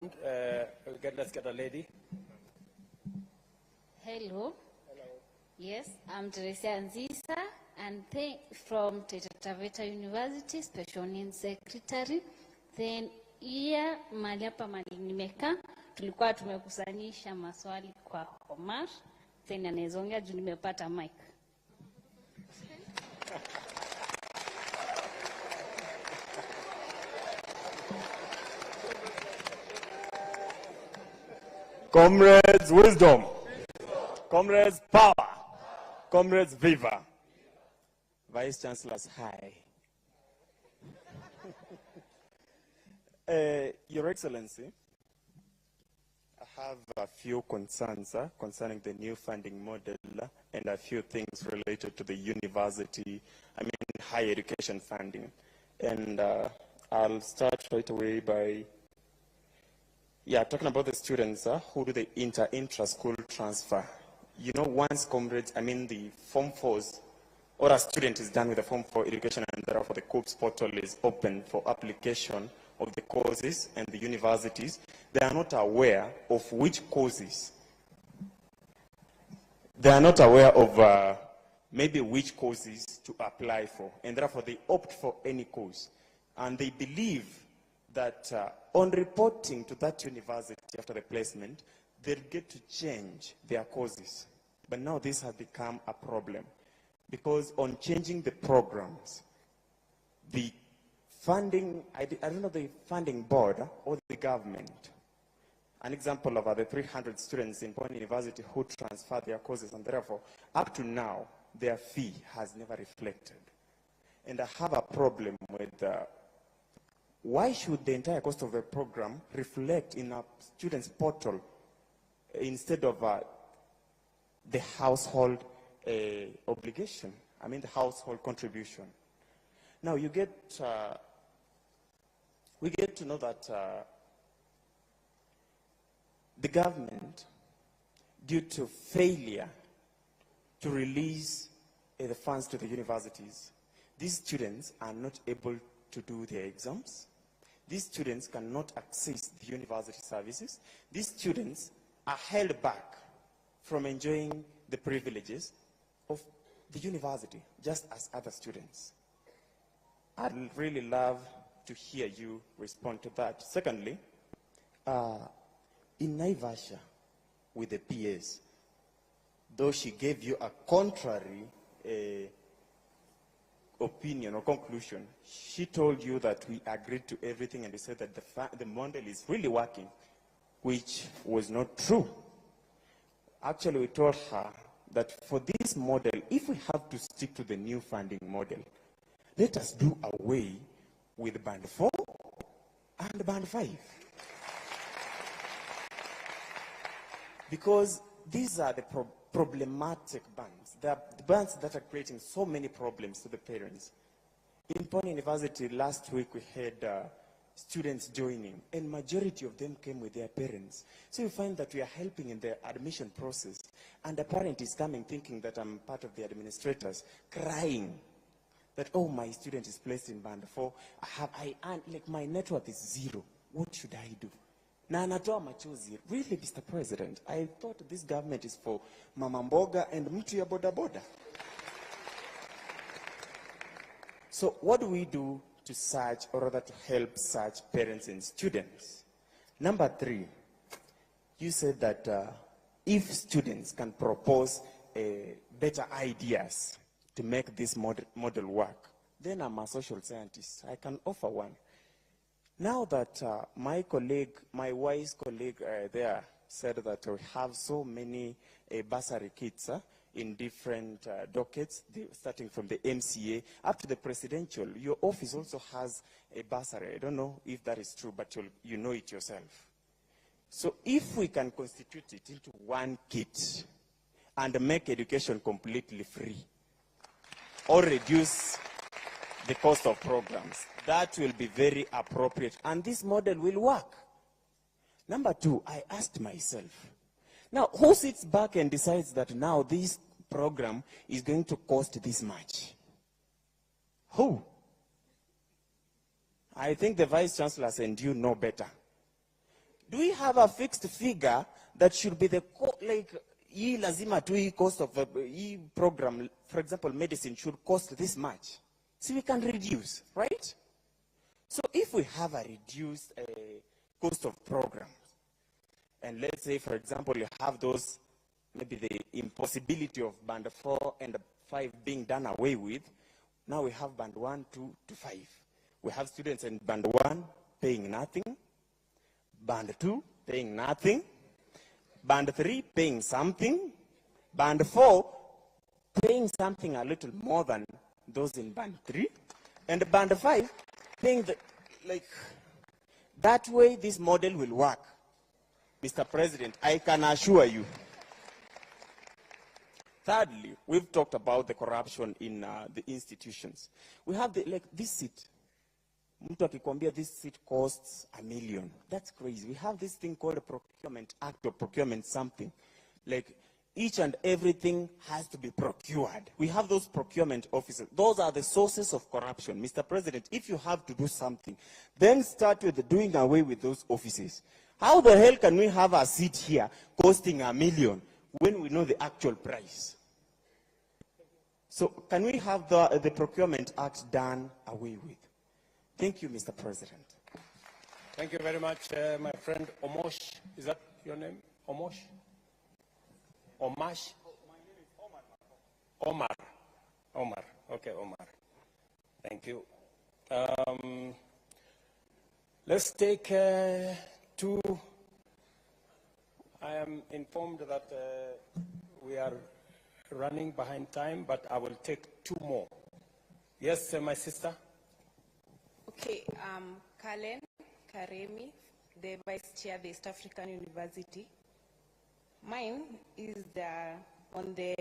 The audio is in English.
Let's get a lady. Hello. Hello. Yes, I'm Teresa Nzisa, and from Taveta University, Special Needs Secretary. Then here mahali hapa nimekaa, tulikuwa tumekusanyisha maswali kwa Omar. Then anaezongea juu nimepata mic. Comrades, wisdom. Comrades, power. Comrades, viva. Vice Chancellors, hi. Your Excellency, I have a few concerns concerning the new funding model and a few things related to the university, higher education funding. And I'll start right away by talking about the students who do the intra-school transfer. You know, once Comrades, the Form 4s, or a student is done with the Form 4 education, and therefore the COPS portal is open for application of the courses and the universities, they are not aware of which courses. They are not aware of maybe which courses to apply for, and therefore they opt for any course. And they believe that on reporting to that university after the placement, they'll get to change their courses. But now this has become a problem, because on changing the programs, the funding, I don't know, the funding board or the government, an example of the 300 students in one university who transferred their courses, and therefore, up to now, their fee has never reflected. And I have a problem with why should the entire cost of the program reflect in a student's portal instead of the household obligation? The household contribution. Now we get to know that the government, due to failure to release the funds to the universities, these students are not able to do their exams. These students cannot access the university services. These students are held back from enjoying the privileges of the university, just as other students. I'd really love to hear you respond to that. Secondly, in Naivasha, with the PS, though she gave you a contrary opinion or conclusion, she told you that we agreed to everything, and we said that the model is really working, which was not true. Actually, we told her that for this model, if we have to stick to the new funding model, let us do away with Band 4 and Band 5. Because these are the problematic bands. They are the bands that are creating so many problems to the parents. In Pony University last week, we had students joining, and majority of them came with their parents. So you find that we are helping in the admission process, and a parent is coming thinking that I'm part of the administrators, crying that, oh, my student is placed in Band 4, my net worth is 0. What should I do? Na anatoa machozi. Really, Mr. President, I thought this government is for Mama Mboga and mtu ya boda boda. So what do we do to search, or rather to help such parents and students? Number 3, you said that if students can propose better ideas to make this model work, then I'm a social scientist. I can offer one. Now that my wise colleague there said that we have so many bursary kits in different dockets, starting from the MCA up to the presidential, your office also has a bursary. I don't know if that is true, but you know it yourself. So if we can constitute it into one kit and make education completely free, or reduce the cost of programs, that will be very appropriate, and this model will work. Number 2, I asked myself, now who sits back and decides that now this program is going to cost this much? Who? I think the Vice Chancellors and you know better. Do we have a fixed figure that should be the, like, hii lazima tu hii cost of hii program, for example, medicine should cost this much. So we can reduce, right? So if we have a reduced cost of programs, and let's say, for example, you have those, maybe the impossibility of band 4 and 5 being done away with, now we have band 1, 2 to 5. We have students in band 1 paying nothing, band 2 paying nothing, band 3 paying something, band 4 paying something a little more than those in band 3, and band 5 paying the, like, that way this model will work. Mr. President, I can assure you. Thirdly, we've talked about the corruption in the institutions. We have the, like, this seat. Mtu akikwambia this seat costs $1 million. That's crazy. We have this thing called a procurement act or procurement something. Like, each and everything has to be procured. We have those procurement officers. Those are the sources of corruption. Mr. President, if you have to do something, then start with doing away with those offices. How the hell can we have a seat here costing $1 million when we know the actual price? So can we have the Procurement Act done away with? Thank you, Mr. President. Thank you very much, my friend Omosh. Is that your name? Omosh? Omash? My name is Omar. Omar. Okay, Omar. Thank you. Let's take two. I am informed that we are running behind time, but I will take two more. Yes, my sister? Okay, Kalen Karemi, the Vice Chair of the East African University. Mine is on the